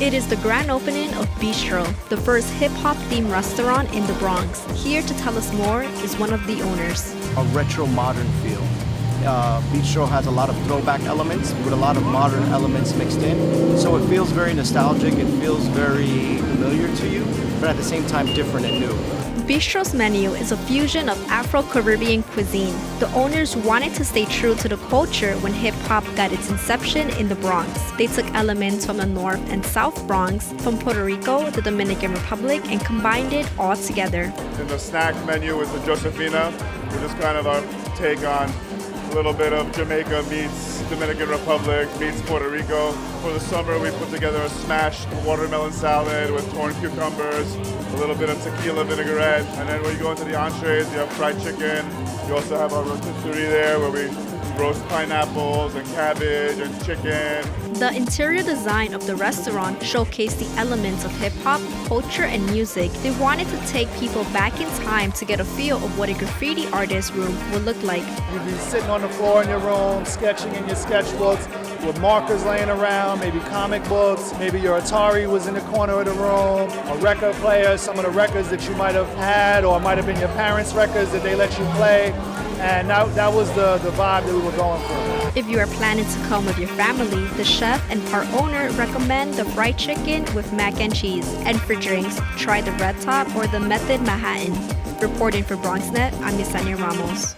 It is the grand opening of Beatstro, the first hip-hop themed restaurant in the Bronx. Here to tell us more is one of the owners. A retro modern feel. Beatstro has a lot of throwback elements with a lot of modern elements mixed in. So it feels very nostalgic, it feels very familiar to you, but at the same time different and new. Beatstro's menu is a fusion of Afro-Caribbean cuisine. The owners wanted to stay true to the culture when hip-hop got its inception in the Bronx. They took elements from the North and South Bronx, from Puerto Rico, the Dominican Republic, and combined it all together. In the snack menu with the Josefina, which is kind of our take on a little bit of Jamaica meets Dominican Republic meets Puerto Rico. For the summer, we put together a smashed watermelon salad with torn cucumbers, a little bit of tequila vinaigrette, and then when you go into the entrees, you have fried chicken. You also have our rotisserie there where we roast pineapples and cabbage and chicken. The interior design of the restaurant showcased the elements of hip-hop, culture, and music. They wanted to take people back in time to get a feel of what a graffiti artist's room would look like. You'd be sitting on the floor in your room, sketching in your sketchbooks, with markers laying around, maybe comic books, maybe your Atari was in the corner of the room, a record player, some of the records that you might have had or might have been your parents' records that they let you play. And that was the vibe that we were going for. If you are planning to come with your family, the chef and part owner recommend the fried chicken with mac and cheese. And for drinks, try the Red Top or the Method Manhattan. Reporting for BronxNet, I'm Yesenia Ramos.